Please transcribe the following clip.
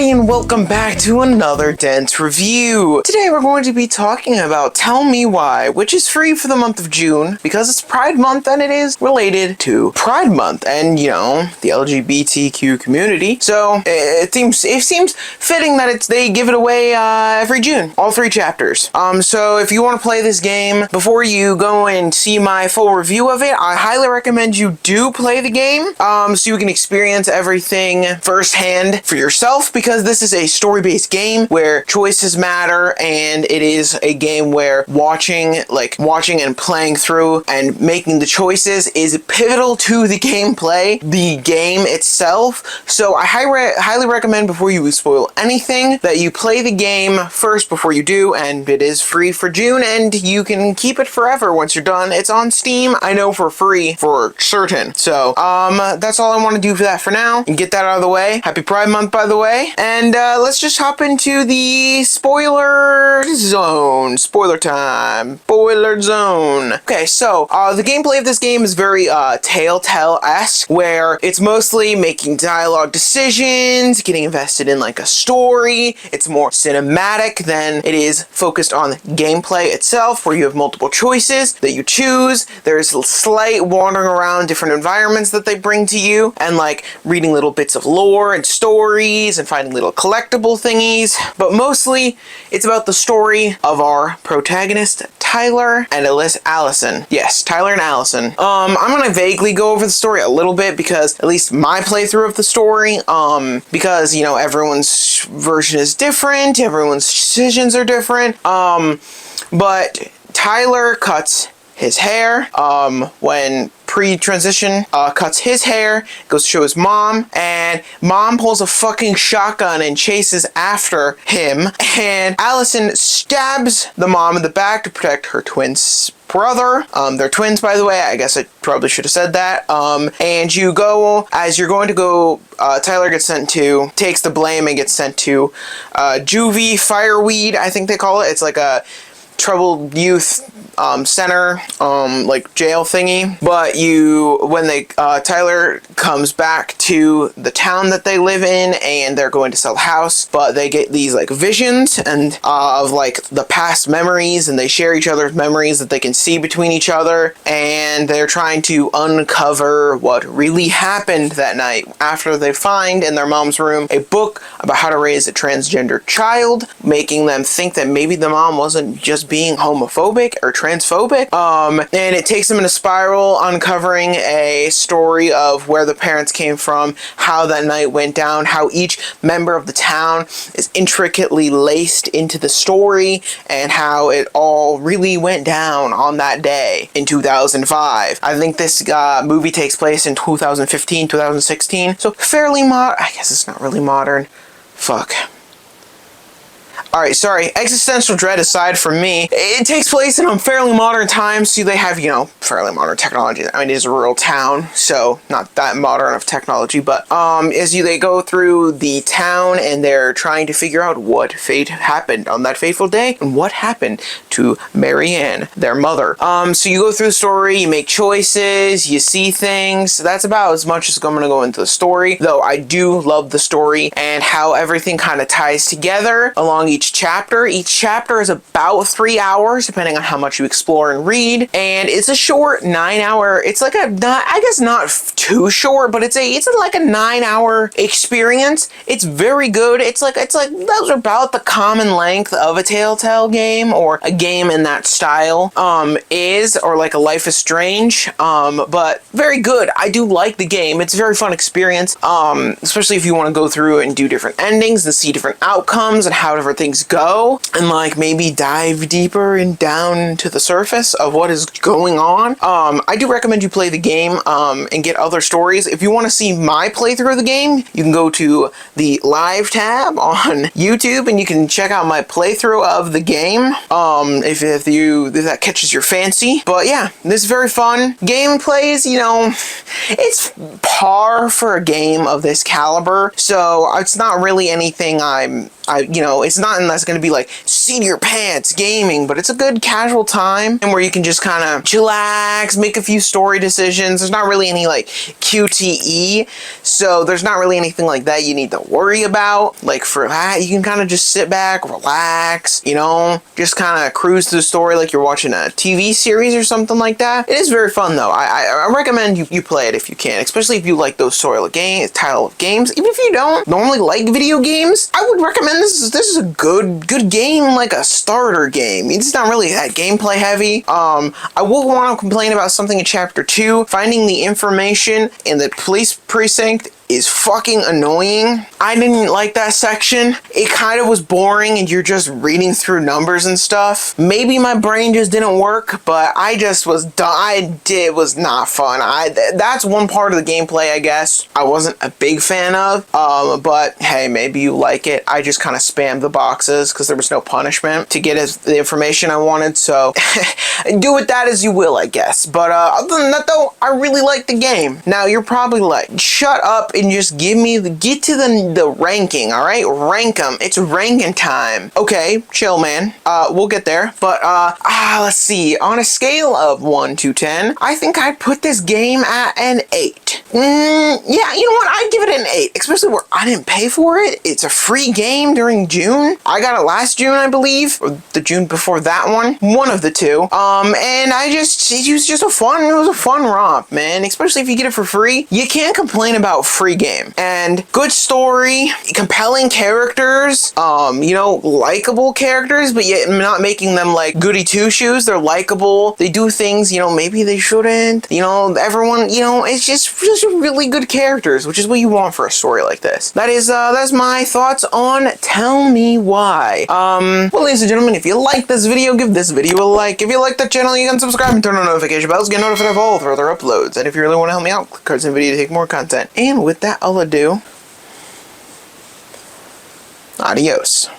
everybody, and welcome back to another dense review. Today we're going to be talking about Tell Me Why, which is free for the month of June because it's Pride Month and it is related to Pride Month and, you know, the LGBTQ community. So it seems fitting that they give it away every June, all 3 chapters. So if you want to play this game, before you go and see my full review of it, I highly recommend you do play the game so you can experience everything firsthand for yourself, because this is a story-based game where choices matter, and it is a game where watching and playing through and making the choices is pivotal to the gameplay, the game itself. So I highly recommend, before you spoil anything, that you play the game first before you do, and it is free for June, and you can keep it forever once you're done. It's on Steam, I know, for free for certain. So that's all I want to do for that for now, and get that out of the way. Happy Pride Month, by the way. And let's just hop into the spoiler zone. Spoiler time. Spoiler zone. Okay, so the gameplay of this game is very Telltale-esque, where it's mostly making dialogue decisions, getting invested in like a story. It's more cinematic than it is focused on gameplay itself, where you have multiple choices that you choose. There's a slight wandering around different environments that they bring to you, and like reading little bits of lore and stories and finding little collectible thingies. But mostly it's about the story of our protagonist, Tyler and Allison. Yes, Tyler and Allison. I'm gonna vaguely go over the story a little bit, because at least my playthrough of the story, because, you know, everyone's version is different, everyone's decisions are different, but Tyler cuts his hair, when pre-transition, cuts his hair, goes to show his mom, and mom pulls a fucking shotgun and chases after him, and Allison stabs the mom in the back to protect her twin's brother. They're twins, by the way. I guess I probably should have said that. And you go, as you're going to go, Tyler takes the blame and gets sent to juvie fireweed, I think they call it. It's like a troubled youth center, like jail thingy. But when Tyler comes back to the town that they live in, and they're going to sell the house, but they get these like visions and of like the past memories, and they share each other's memories that they can see between each other, and they're trying to uncover what really happened that night after they find in their mom's room a book about how to raise a transgender child, making them think that maybe the mom wasn't just being homophobic or transphobic, and it takes them in a spiral, uncovering a story of where the parents came from, how that night went down, how each member of the town is intricately laced into the story, and how it all really went down on that day in 2005. I think this movie takes place in 2015, 2016, so fairly I guess it's not really modern. Fuck. Alright, sorry, existential dread aside from me, it takes place in fairly modern times, so they have, you know, fairly modern technology. I mean, it is a rural town, so not that modern of technology, but they go through the town, and they're trying to figure out what fate happened on that fateful day, and what happened to Marianne, their mother. So you go through the story, you make choices, you see things. That's about as much as I'm gonna go into the story, though I do love the story and how everything kind of ties together along each chapter. Each chapter is about 3 hours, depending on how much you explore and read, and it's a short 9-hour. It's like I guess not too short, but it's like a 9-hour experience. It's very good. It's like those are about the common length of a Telltale game, or a game in that style, or like a Life is Strange, but very good. I do like the game. It's a very fun experience, especially if you want to go through and do different endings and see different outcomes and how different things go, and like maybe dive deeper and down to the surface of what is going on. I do recommend you play the game and get other stories. If you want to see my playthrough of the game, you can go to the live tab on YouTube, and you can check out my playthrough of the game, if that catches your fancy. But yeah, this is very fun. Gameplay is, you know, it's par for a game of this caliber, so it's not really anything I'm It's not unless it's going to be like seat your pants gaming, but it's a good casual time and where you can just kind of chillax, make a few story decisions. There's not really any like QTE, so there's not really anything like that you need to worry about. Like for that, you can kind of just sit back, relax, just kind of cruise through the story like you're watching a TV series or something like that. It is very fun though. I recommend you play it if you can, especially if you like those style of games. Even if you don't normally like video games, I would recommend this is a good game, like a starter game. It's not really that gameplay heavy. I will want to complain about something in chapter 2. Finding the information in the police precinct is fucking annoying. I didn't like that section. It kind of was boring and you're just reading through numbers and stuff. Maybe my brain just didn't work, but I just was done. It was not fun. That's one part of the gameplay, I guess, I wasn't a big fan of. But hey, maybe you like it. I just kind of spammed the boxes because there was no punishment to get the information I wanted. So do with that as you will, I guess. But other than that though, I really like the game. Now you're probably like, shut up and just get to the ranking, all right? Rank them. It's ranking time. Okay, chill, man. We'll get there. But let's see. On a scale of 1 to 10, I think I'd put this game at an 8. Yeah, you know what? I'd give it an 8, especially where I didn't pay for it. It's a free game during June. I got it last June, I believe, or the June before that one of the two. And it was a fun romp, man. Especially if you get it for free, you can't complain about free game. And good story, compelling characters, likable characters, but yet not making them like goody two-shoes. They're likable. They do things, maybe they shouldn't. Everyone, it's just really good characters, which is what you want for a story like this. That's my thoughts on Tell Me Why. Well, ladies and gentlemen, if you like this video, give this video a like. If you like the channel, you can subscribe and turn on notification bells, get notified of all further uploads. And if you really want to help me out, click cards in the video to take more content. And with that all ado, adios.